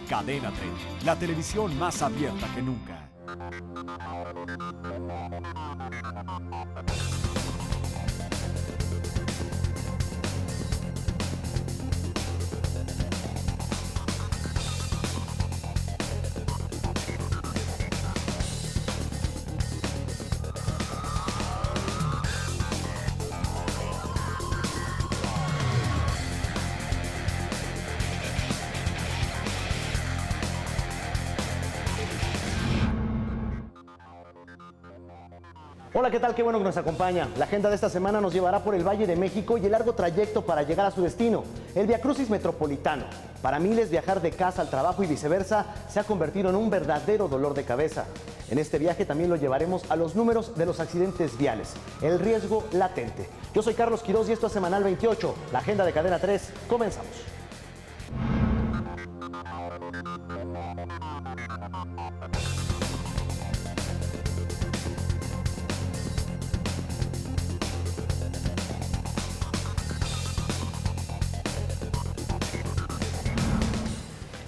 Cadena 30, la televisión más abierta que nunca. Hola, ¿qué tal? Qué bueno que nos acompaña. La agenda de esta semana nos llevará por el Valle de México y el largo trayecto para llegar a su destino, el Viacrucis Metropolitano. Para miles, viajar de casa al trabajo y viceversa se ha convertido en un verdadero dolor de cabeza. En este viaje también lo llevaremos a los números de los accidentes viales, el riesgo latente. Yo soy Carlos Quiroz y esto es Semanal 28, la agenda de Cadena 3. Comenzamos.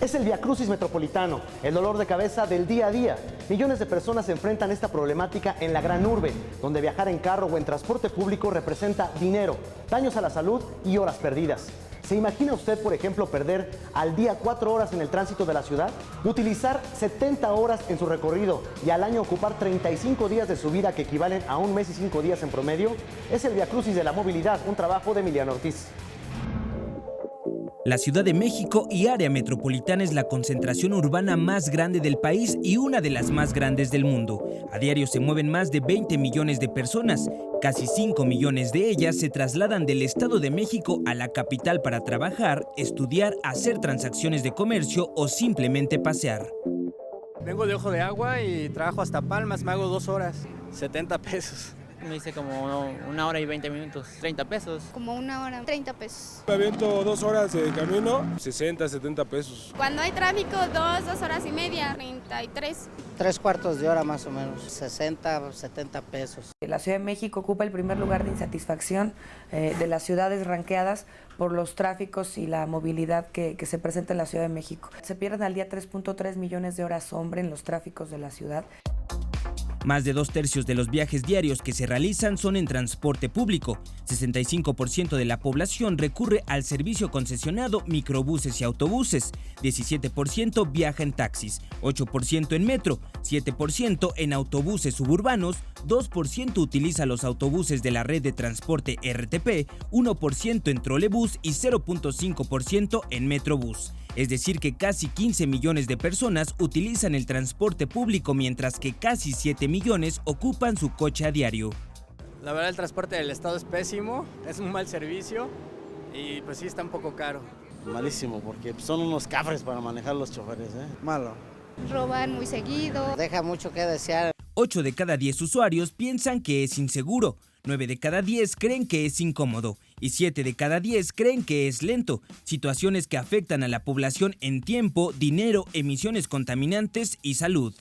Es el Viacrucis Metropolitano, el dolor de cabeza del día a día. Millones de personas enfrentan esta problemática en la gran urbe, donde viajar en carro o en transporte público representa dinero, daños a la salud y horas perdidas. ¿Se imagina usted, por ejemplo, perder al día 4 horas en el tránsito de la ciudad? Utilizar 70 horas en su recorrido y al año ocupar 35 días de su vida que equivalen a un mes y 5 días en promedio. Es el Viacrucis de la movilidad, un trabajo de Emiliano Ortiz. La Ciudad de México y área metropolitana es la concentración urbana más grande del país y una de las más grandes del mundo. A diario se mueven más de 20 millones de personas. Casi 5 millones de ellas se trasladan del Estado de México a la capital para trabajar, estudiar, hacer transacciones de comercio o simplemente pasear. Vengo de Ojo de Agua y trabajo hasta Palmas, me hago 2 horas, 70 pesos. Me hice como 1 hora y 20 minutos, 30 pesos. Como 1 hora, 30 pesos. Me aviento 2 horas de camino, 60, 70 pesos. Cuando hay tráfico, 2 horas y media, 33. 3/4 de hora más o menos, 60, 70 pesos. La Ciudad de México ocupa el primer lugar de insatisfacción de las ciudades ranqueadas por los tráficos y la movilidad que se presenta en la Ciudad de México. Se pierden al día 3.3 millones de horas hombre en los tráficos de la ciudad. Más de 2/3 de los viajes diarios que se realizan son en transporte público. 65% de la población recurre al servicio concesionado microbuses y autobuses. 17% viaja en taxis, 8% en metro, 7% en autobuses suburbanos, 2% utiliza los autobuses de la red de transporte RTP, 1% en trolebús y 0.5% en metrobús. Es decir que casi 15 millones de personas utilizan el transporte público, mientras que casi 7 millones ocupan su coche a diario. La verdad el transporte del estado es pésimo, es un mal servicio y pues sí está un poco caro. Malísimo, porque son unos cafres para manejar los choferes, Malo. Roban muy seguido. Deja mucho que desear. 8 de cada 10 usuarios piensan que es inseguro, 9 de cada 10 creen que es incómodo y 7 de cada 10 creen que es lento, situaciones que afectan a la población en tiempo, dinero, emisiones contaminantes y salud.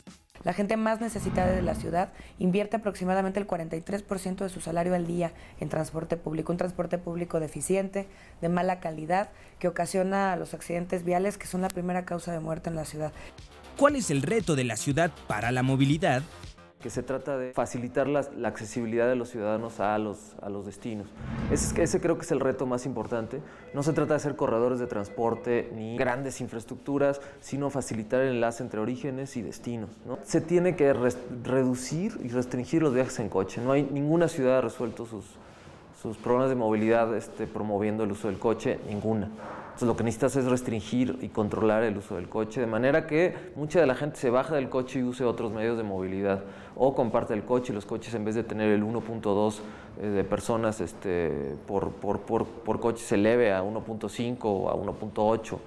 La gente más necesitada de la ciudad invierte aproximadamente el 43% de su salario al día en transporte público, un transporte público deficiente, de mala calidad, que ocasiona los accidentes viales, que son la primera causa de muerte en la ciudad. ¿Cuál es el reto de la ciudad para la movilidad? Que se trata de facilitar la accesibilidad de los ciudadanos a los destinos. Ese creo que es el reto más importante. No se trata de hacer corredores de transporte ni grandes infraestructuras, sino facilitar el enlace entre orígenes y destinos, ¿no? Se tiene que reducir y restringir los viajes en coche. No hay ninguna ciudad ha resuelto sus problemas de movilidad promoviendo el uso del coche, ninguna. Entonces lo que necesitas es restringir y controlar el uso del coche, de manera que mucha de la gente se baja del coche y use otros medios de movilidad, o comparte el coche, y los coches, en vez de tener el 1.2 de personas por coche, se eleve a 1.5 o a 1.8.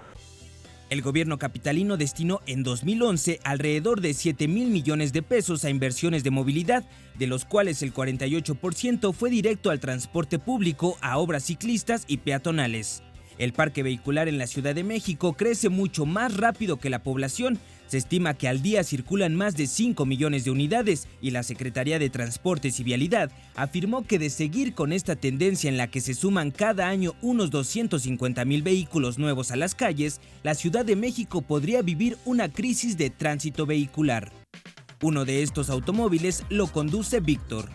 El gobierno capitalino destinó en 2011 alrededor de 7,000 millones de pesos a inversiones de movilidad, de los cuales el 48% fue directo al transporte público, a obras ciclistas y peatonales. El parque vehicular en la Ciudad de México crece mucho más rápido que la población. Se estima que al día circulan más de 5 millones de unidades y la Secretaría de Transportes y Vialidad afirmó que de seguir con esta tendencia en la que se suman cada año unos 250,000 vehículos nuevos a las calles, la Ciudad de México podría vivir una crisis de tránsito vehicular. Uno de estos automóviles lo conduce Víctor.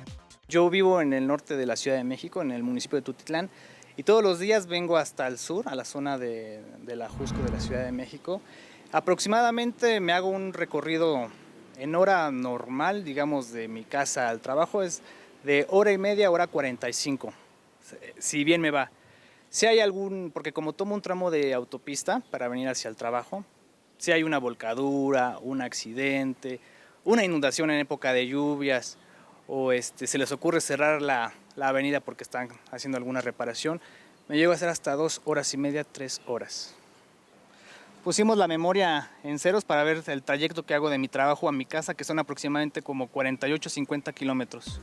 Yo vivo en el norte de la Ciudad de México, en el municipio de Tutitlán, y todos los días vengo hasta el sur, a la zona de la Jusco de la Ciudad de México. Aproximadamente me hago un recorrido en hora normal, digamos, de mi casa al trabajo, es de hora y media, hora 45, si bien me va. Si hay porque como tomo un tramo de autopista para venir hacia el trabajo, si hay una volcadura, un accidente, una inundación en época de lluvias, o se les ocurre cerrar la avenida porque están haciendo alguna reparación, me llego a hacer hasta 2 horas y media, 3 horas. Pusimos la memoria en ceros para ver el trayecto que hago de mi trabajo a mi casa, que son aproximadamente como 48-50 kilómetros.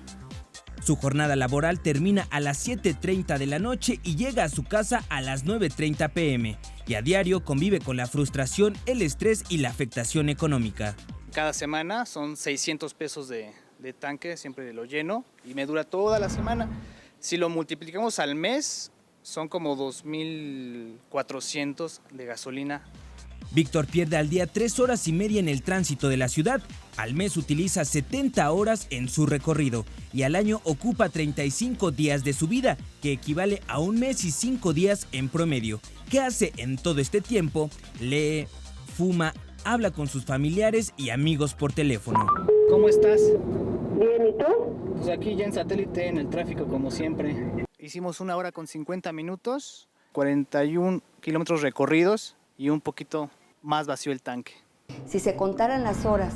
Su jornada laboral termina a las 7:30 de la noche y llega a su casa a las 9:30 p.m. Y a diario convive con la frustración, el estrés y la afectación económica. Cada semana son 600 pesos de tanque, siempre lo lleno y me dura toda la semana. Si lo multiplicamos al mes, son como 2,400 de gasolina. Víctor pierde al día 3 horas y media en el tránsito de la ciudad. Al mes utiliza 70 horas en su recorrido y al año ocupa 35 días de su vida, que equivale a 1 mes y 5 días en promedio. ¿Qué hace en todo este tiempo? Lee, fuma, habla con sus familiares y amigos por teléfono. ¿Cómo estás? Bien, ¿y tú? Pues aquí ya en satélite, en el tráfico como siempre. Hicimos 1 hora con 50 minutos, 41 kilómetros recorridos y un poquito más vacío el tanque. Si se contaran las horas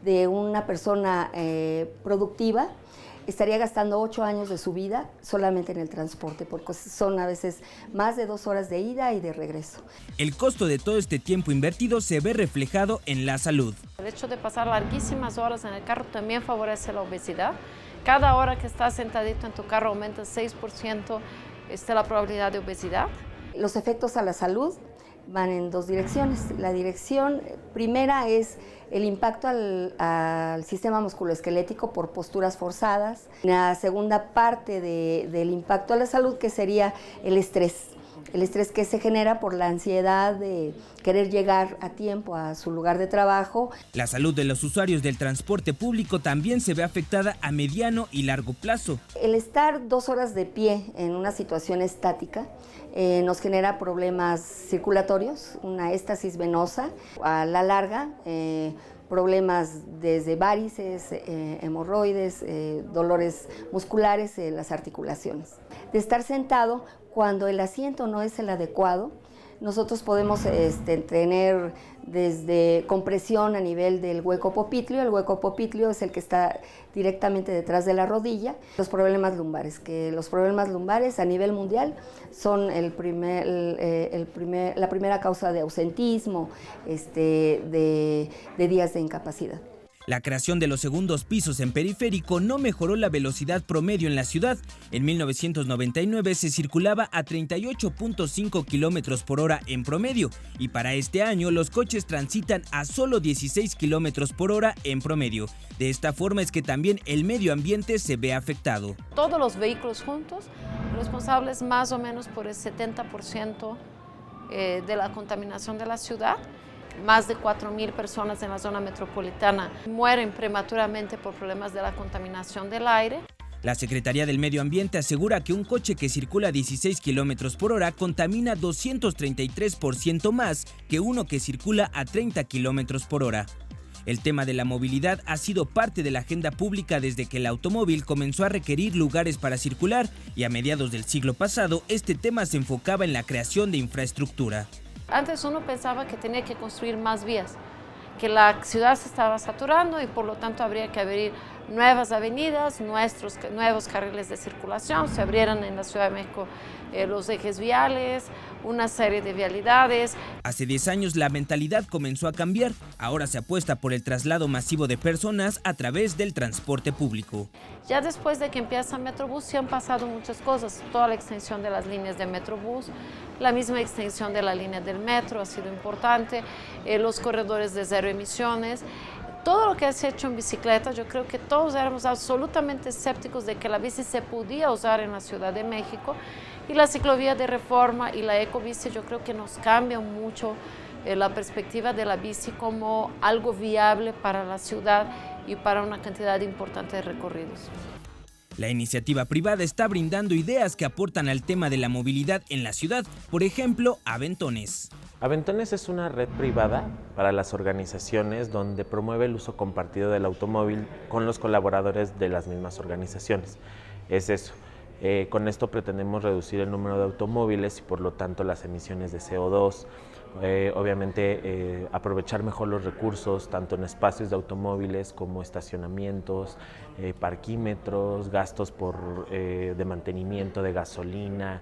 de una persona productiva, estaría gastando 8 años de su vida solamente en el transporte, porque son a veces más de 2 horas de ida y de regreso. El costo de todo este tiempo invertido se ve reflejado en la salud. El hecho de pasar larguísimas horas en el carro también favorece la obesidad. Cada hora que estás sentadito en tu carro aumenta 6% la probabilidad de obesidad. Los efectos a la salud van en 2 direcciones. La dirección primera es el impacto al sistema musculoesquelético por posturas forzadas. La segunda parte del impacto a la salud, que sería el estrés. El estrés que se genera por la ansiedad de querer llegar a tiempo a su lugar de trabajo. La salud de los usuarios del transporte público también se ve afectada a mediano y largo plazo. El estar 2 horas de pie en una situación estática nos genera problemas circulatorios, una éstasis venosa, a la larga problemas desde varices, hemorroides, dolores musculares en las articulaciones. De estar sentado, cuando el asiento no es el adecuado, nosotros podemos tener desde compresión a nivel del hueco popitleo. El hueco popitleo es el que está directamente detrás de la rodilla. Los problemas lumbares, que los problemas lumbares a nivel mundial son la primera causa de ausentismo, de días de incapacidad. La creación de los segundos pisos en periférico no mejoró la velocidad promedio en la ciudad. En 1999 se circulaba a 38.5 kilómetros por hora en promedio y para este año los coches transitan a solo 16 kilómetros por hora en promedio. De esta forma es que también el medio ambiente se ve afectado. Todos los vehículos juntos, responsables más o menos por el 70% de la contaminación de la ciudad. Más de 4,000 personas en la zona metropolitana mueren prematuramente por problemas de la contaminación del aire. La Secretaría del Medio Ambiente asegura que un coche que circula a 16 kilómetros por hora contamina 233% más que uno que circula a 30 kilómetros por hora. El tema de la movilidad ha sido parte de la agenda pública desde que el automóvil comenzó a requerir lugares para circular y a mediados del siglo pasado este tema se enfocaba en la creación de infraestructura. Antes uno pensaba que tenía que construir más vías, que la ciudad se estaba saturando y por lo tanto habría que abrir nuevas avenidas, nuevos carriles de circulación, se abrieran en la Ciudad de México los ejes viales una serie de vialidades. Hace 10 años la mentalidad comenzó a cambiar. Ahora se apuesta por el traslado masivo de personas a través del transporte público. Ya después de que empieza Metrobús se han pasado muchas cosas. Toda la extensión de las líneas de Metrobús, la misma extensión de la línea del metro ha sido importante, los corredores de cero emisiones. Todo lo que se ha hecho en bicicleta, yo creo que todos éramos absolutamente escépticos de que la bici se podía usar en la Ciudad de México. Y la ciclovía de Reforma y la ecobici yo creo que nos cambian mucho la perspectiva de la bici como algo viable para la ciudad y para una cantidad importante de recorridos. La iniciativa privada está brindando ideas que aportan al tema de la movilidad en la ciudad, por ejemplo, Aventones. Aventones es una red privada para las organizaciones donde promueve el uso compartido del automóvil con los colaboradores de las mismas organizaciones. Es eso. Con esto pretendemos reducir el número de automóviles y por lo tanto las emisiones de CO2, obviamente aprovechar mejor los recursos tanto en espacios de automóviles como estacionamientos, parquímetros, gastos de mantenimiento de gasolina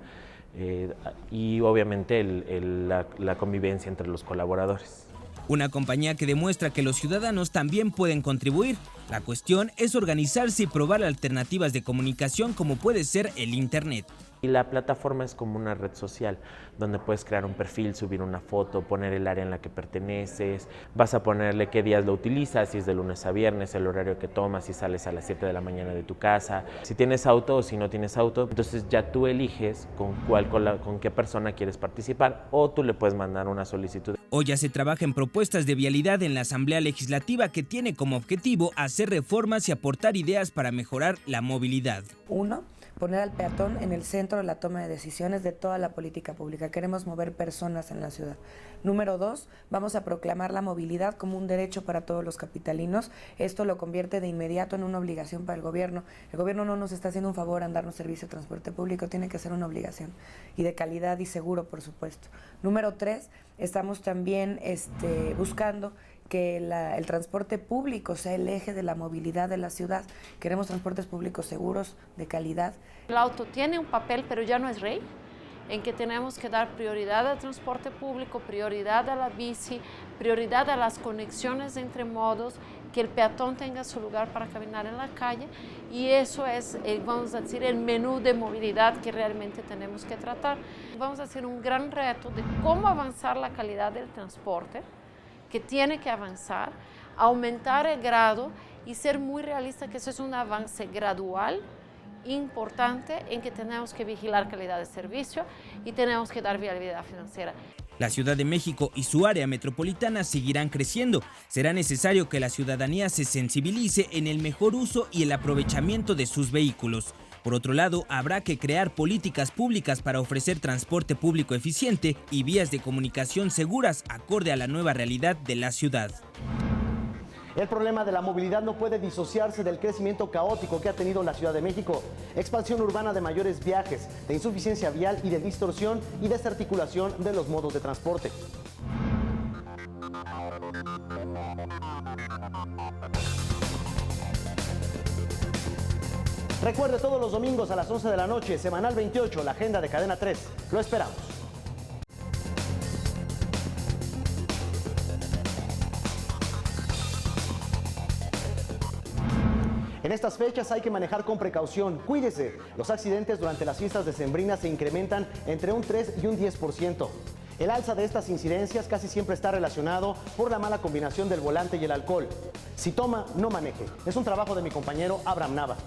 y obviamente la convivencia entre los colaboradores. Una compañía que demuestra que los ciudadanos también pueden contribuir. La cuestión es organizarse y probar alternativas de comunicación como puede ser el Internet. Y la plataforma es como una red social, donde puedes crear un perfil, subir una foto, poner el área en la que perteneces, vas a ponerle qué días lo utilizas, si es de lunes a viernes, el horario que tomas, si sales a las 7 de la mañana de tu casa, si tienes auto o si no tienes auto, entonces ya tú eliges con qué persona quieres participar o tú le puedes mandar una solicitud. Hoy ya se trabaja en propuestas de vialidad en la Asamblea Legislativa que tiene como objetivo hacer reformas y aportar ideas para mejorar la movilidad. 1. Poner al peatón en el centro de la toma de decisiones de toda la política pública. Queremos mover personas en la ciudad. Número 2, vamos a proclamar la movilidad como un derecho para todos los capitalinos. Esto lo convierte de inmediato en una obligación para el gobierno. El gobierno no nos está haciendo un favor en darnos servicio de transporte público, tiene que ser una obligación. Y de calidad y seguro, por supuesto. Número 3, estamos también buscando que el transporte público sea el eje de la movilidad de la ciudad. Queremos transportes públicos seguros, de calidad. El auto tiene un papel, pero ya no es rey, en que tenemos que dar prioridad al transporte público, prioridad a la bici, prioridad a las conexiones entre modos, que el peatón tenga su lugar para caminar en la calle, y eso es, vamos a decir, el menú de movilidad que realmente tenemos que tratar. Vamos a hacer un gran reto de cómo avanzar la calidad del transporte, que tiene que avanzar, aumentar el grado y ser muy realista que eso es un avance gradual, importante, en que tenemos que vigilar calidad de servicio y tenemos que dar viabilidad financiera. La Ciudad de México y su área metropolitana seguirán creciendo. Será necesario que la ciudadanía se sensibilice en el mejor uso y el aprovechamiento de sus vehículos. Por otro lado, habrá que crear políticas públicas para ofrecer transporte público eficiente y vías de comunicación seguras acorde a la nueva realidad de la ciudad. El problema de la movilidad no puede disociarse del crecimiento caótico que ha tenido la Ciudad de México. Expansión urbana de mayores viajes, de insuficiencia vial y de distorsión y desarticulación de los modos de transporte. Recuerde, todos los domingos a las 11 de la noche, Semanal 28, la agenda de Cadena 3. Lo esperamos. En estas fechas hay que manejar con precaución. Cuídese. Los accidentes durante las fiestas decembrinas se incrementan entre un 3 y un 10%. El alza de estas incidencias casi siempre está relacionado por la mala combinación del volante y el alcohol. Si toma, no maneje. Es un trabajo de mi compañero Abraham Nava.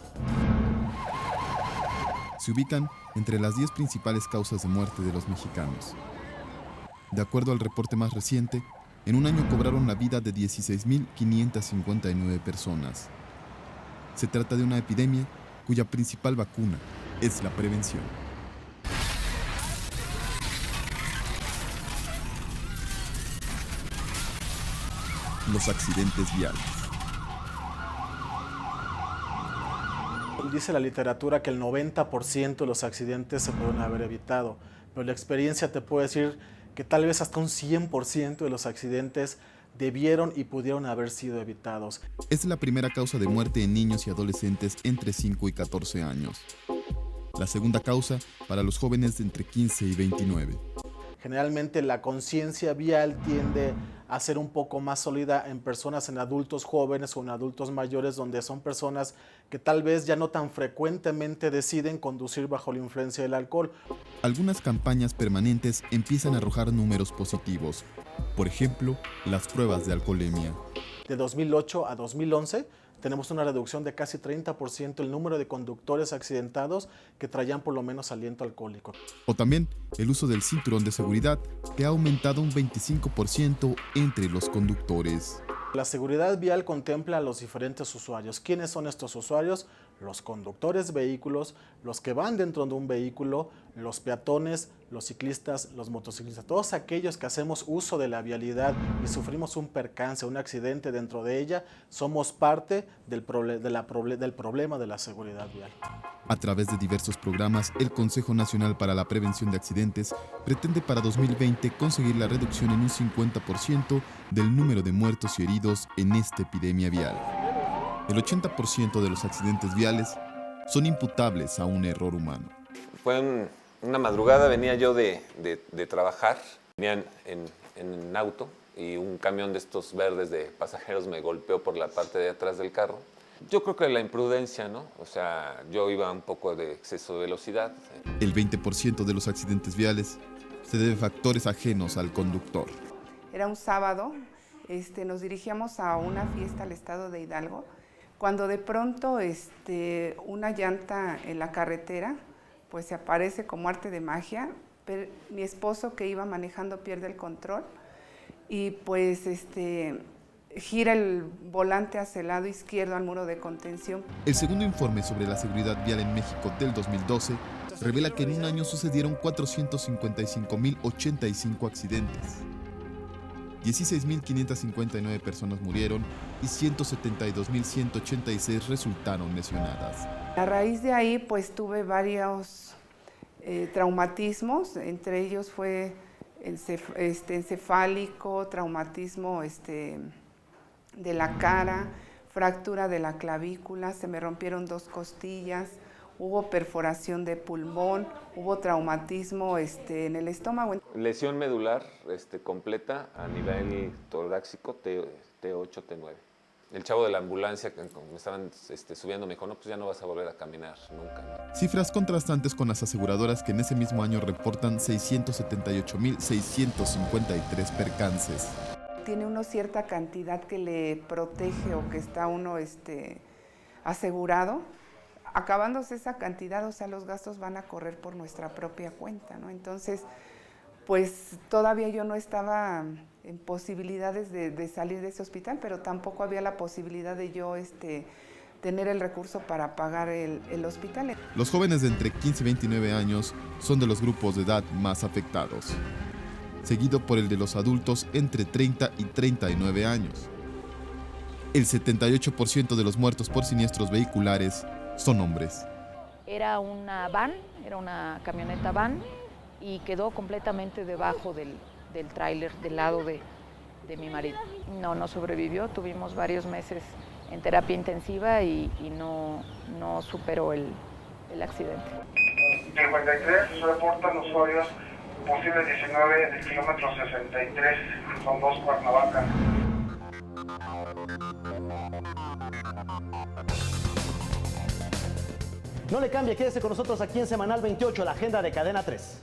Se ubican entre las 10 principales causas de muerte de los mexicanos. De acuerdo al reporte más reciente, en un año cobraron la vida de 16.559 personas. Se trata de una epidemia cuya principal vacuna es la prevención. Los accidentes viales. Dice la literatura que el 90% de los accidentes se pueden haber evitado, pero la experiencia te puede decir que tal vez hasta un 100% de los accidentes debieron y pudieron haber sido evitados. Es la primera causa de muerte en niños y adolescentes entre 5 y 14 años. La segunda causa para los jóvenes de entre 15 y 29. Generalmente la conciencia vial tiende a ser un poco más sólida en personas, en adultos jóvenes o en adultos mayores, donde son personas que tal vez ya no tan frecuentemente deciden conducir bajo la influencia del alcohol. Algunas campañas permanentes empiezan a arrojar números positivos. Por ejemplo, las pruebas de alcoholemia. De 2008 a 2011 tenemos una reducción de casi 30% el número de conductores accidentados que traían por lo menos aliento alcohólico. O también el uso del cinturón de seguridad, que ha aumentado un 25% entre los conductores. La seguridad vial contempla a los diferentes usuarios. ¿Quiénes son estos usuarios? Los conductores de vehículos, los que van dentro de un vehículo, los peatones, los ciclistas, los motociclistas, todos aquellos que hacemos uso de la vialidad y sufrimos un percance, un accidente dentro de ella, somos parte del problema de la seguridad vial. A través de diversos programas, el Consejo Nacional para la Prevención de Accidentes pretende para 2020 conseguir la reducción en un 50% del número de muertos y heridos en esta epidemia vial. El 80% de los accidentes viales son imputables a un error humano. Fue una madrugada, venía yo de trabajar, venía en auto y un camión de estos verdes de pasajeros me golpeó por la parte de atrás del carro. Yo creo que la imprudencia, ¿no? O sea, yo iba un poco de exceso de velocidad. El 20% de los accidentes viales se debe a factores ajenos al conductor. Era un sábado, nos dirigíamos a una fiesta al estado de Hidalgo, cuando de pronto una llanta en la carretera pues se aparece como arte de magia, pero mi esposo que iba manejando pierde el control y pues gira el volante hacia el lado izquierdo al muro de contención. El segundo informe sobre la seguridad vial en México del 2012 revela que en un año sucedieron 455.085 accidentes. 16.559 personas murieron y 172.186 resultaron lesionadas. A raíz de ahí pues tuve varios traumatismos, entre ellos fue encefálico, traumatismo de la cara, fractura de la clavícula, se me rompieron 2 costillas, hubo perforación de pulmón, hubo traumatismo en el estómago. Lesión medular completa a nivel torácico T8, T9. El chavo de la ambulancia que me estaban subiendo me dijo, no, pues ya no vas a volver a caminar nunca, ¿no? Cifras contrastantes con las aseguradoras que en ese mismo año reportan 678.653 percances. Tiene uno cierta cantidad que le protege o que está uno asegurado. Acabándose esa cantidad, o sea, los gastos van a correr por nuestra propia cuenta, ¿no? Entonces, pues todavía yo no estaba en posibilidades de salir de ese hospital, pero tampoco había la posibilidad de yo tener el recurso para pagar el hospital. Los jóvenes de entre 15 y 29 años son de los grupos de edad más afectados, seguido por el de los adultos entre 30 y 39 años. El 78% de los muertos por siniestros vehiculares son hombres. Era una van, era una camioneta van y quedó completamente debajo del tráiler del lado de mi marido. No sobrevivió, tuvimos varios meses en terapia intensiva y no superó el accidente. 53 reportan usuarios posibles 19 del kilómetro 63, son 2 Cuernavaca. No le cambie, quédese con nosotros aquí en Semanal 28, la agenda de Cadena 3.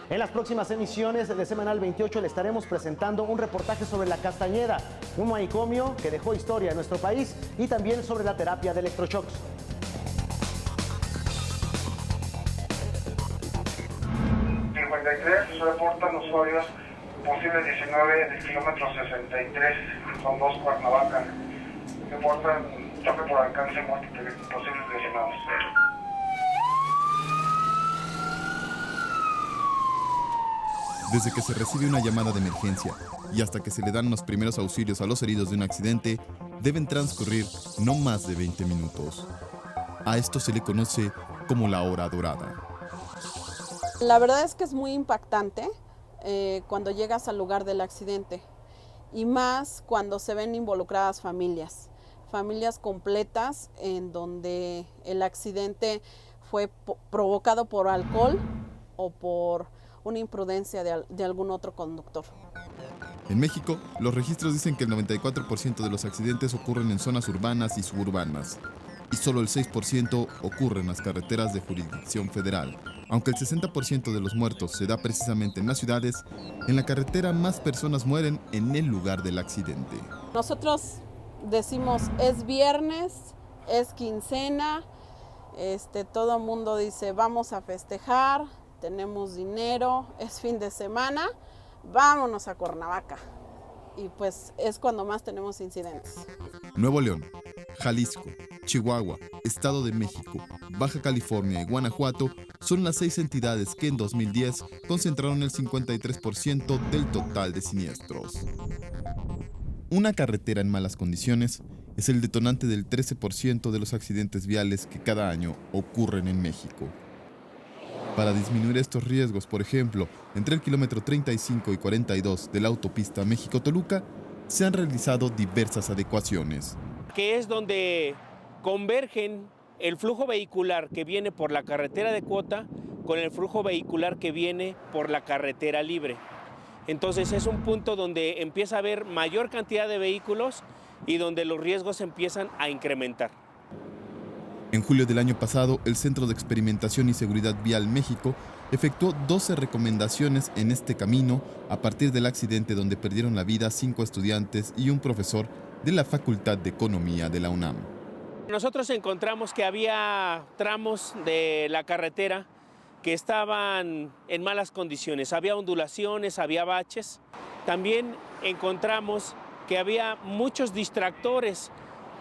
En las próximas emisiones de Semanal 28 le estaremos presentando un reportaje sobre la Castañeda, un manicomio que dejó historia en nuestro país, y también sobre la terapia de electroshocks. Reportan usuarios posibles 19 del kilómetro 63, son 2 Cuernavaca. Reportan choque por alcance, muerte de posibles lesionados. Desde que se recibe una llamada de emergencia y hasta que se le dan los primeros auxilios a los heridos de un accidente, deben transcurrir no más de 20 minutos. A esto se le conoce como la hora dorada. La verdad es que es muy impactante cuando llegas al lugar del accidente y más cuando se ven involucradas familias completas en donde el accidente fue provocado por alcohol o una imprudencia de algún otro conductor. En México, los registros dicen que el 94% de los accidentes ocurren en zonas urbanas y suburbanas, y solo el 6% ocurre en las carreteras de jurisdicción federal. Aunque el 60% de los muertos se da precisamente en las ciudades, en la carretera más personas mueren en el lugar del accidente. Nosotros decimos, es viernes, es quincena, todo el mundo dice, vamos a festejar, tenemos dinero, es fin de semana, vámonos a Cuernavaca. Y pues es cuando más tenemos incidentes. Nuevo León, Jalisco, Chihuahua, Estado de México, Baja California y Guanajuato son las 6 entidades que en 2010 concentraron el 53% del total de siniestros. Una carretera en malas condiciones es el detonante del 13% de los accidentes viales que cada año ocurren en México. Para disminuir estos riesgos, por ejemplo, entre el kilómetro 35 y 42 de la autopista México-Toluca, se han realizado diversas adecuaciones. Que es donde convergen el flujo vehicular que viene por la carretera de cuota con el flujo vehicular que viene por la carretera libre. Entonces es un punto donde empieza a haber mayor cantidad de vehículos y donde los riesgos empiezan a incrementar. En julio del año pasado, el Centro de Experimentación y Seguridad Vial México efectuó 12 recomendaciones en este camino a partir del accidente donde perdieron la vida 5 estudiantes y un profesor de la Facultad de Economía de la UNAM. Nosotros encontramos que había tramos de la carretera que estaban en malas condiciones, había ondulaciones, había baches. También encontramos que había muchos distractores,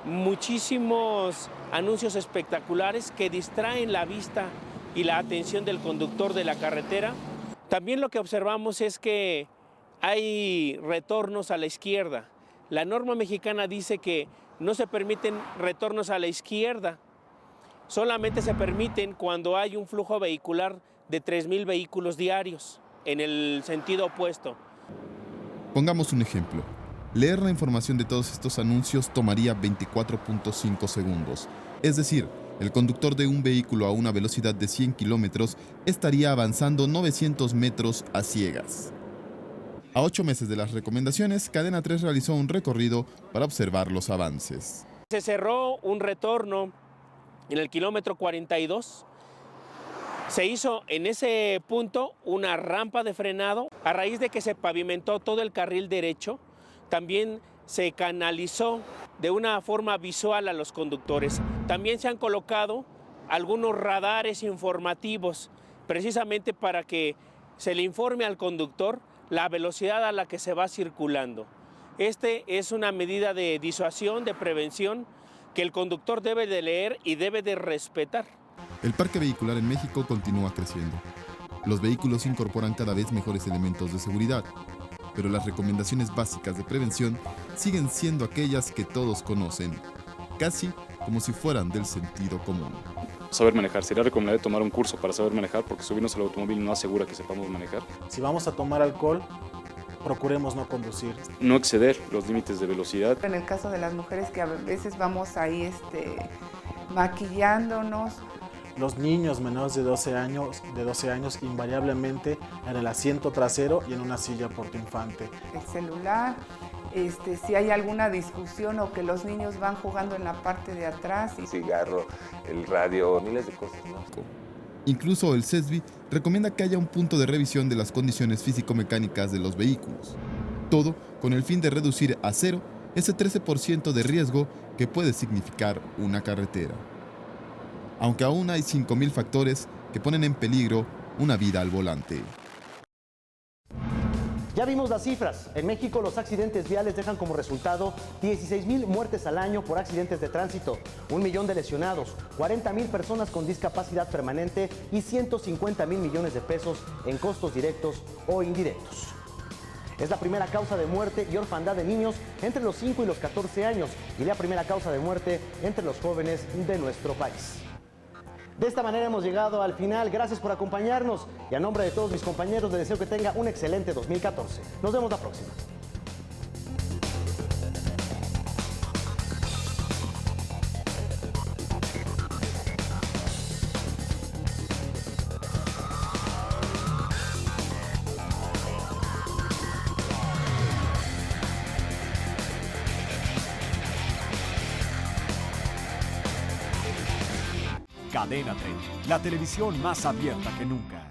muchísimos anuncios espectaculares que distraen la vista y la atención del conductor de la carretera. También lo que observamos es que hay retornos a la izquierda. La norma mexicana dice que no se permiten retornos a la izquierda, solamente se permiten cuando hay un flujo vehicular de 3,000 vehículos diarios en el sentido opuesto. Pongamos un ejemplo. Leer la información de todos estos anuncios tomaría 24.5 segundos. Es decir, el conductor de un vehículo a una velocidad de 100 kilómetros estaría avanzando 900 metros a ciegas. A 8 meses de las recomendaciones, Cadena 3 realizó un recorrido para observar los avances. Se cerró un retorno en el kilómetro 42. Se hizo en ese punto una rampa de frenado. A raíz de que se pavimentó todo el carril derecho, también se canalizó de una forma visual a los conductores. También se han colocado algunos radares informativos, precisamente para que se le informe al conductor la velocidad a la que se va circulando. Es una medida de disuasión, de prevención, que el conductor debe de leer y debe de respetar. El parque vehicular en México continúa creciendo. Los vehículos incorporan cada vez mejores elementos de seguridad, pero las recomendaciones básicas de prevención siguen siendo aquellas que todos conocen, casi como si fueran del sentido común. Saber manejar, sería recomendable tomar un curso para saber manejar, porque subirnos al automóvil no asegura que sepamos manejar. Si vamos a tomar alcohol, procuremos no conducir. No exceder los límites de velocidad. En el caso de las mujeres que a veces vamos ahí maquillándonos. Los niños menores de 12 años invariablemente en el asiento trasero y en una silla portainfante. El celular, si hay alguna discusión o que los niños van jugando en la parte de atrás. El cigarro, el radio, miles de cosas, ¿no? Incluso el CESBI recomienda que haya un punto de revisión de las condiciones físico-mecánicas de los vehículos. Todo con el fin de reducir a cero ese 13% de riesgo que puede significar una carretera. Aunque aún hay 5,000 factores que ponen en peligro una vida al volante. Ya vimos las cifras. En México los accidentes viales dejan como resultado 16,000 muertes al año por accidentes de tránsito, 1 millón de lesionados, 40,000 personas con discapacidad permanente y 150,000 millones de pesos en costos directos o indirectos. Es la primera causa de muerte y orfandad de niños entre los 5 y los 14 años y la primera causa de muerte entre los jóvenes de nuestro país. De esta manera hemos llegado al final. Gracias por acompañarnos y a nombre de todos mis compañeros les deseo que tenga un excelente 2014. Nos vemos la próxima. Cadena 30, la televisión más abierta que nunca.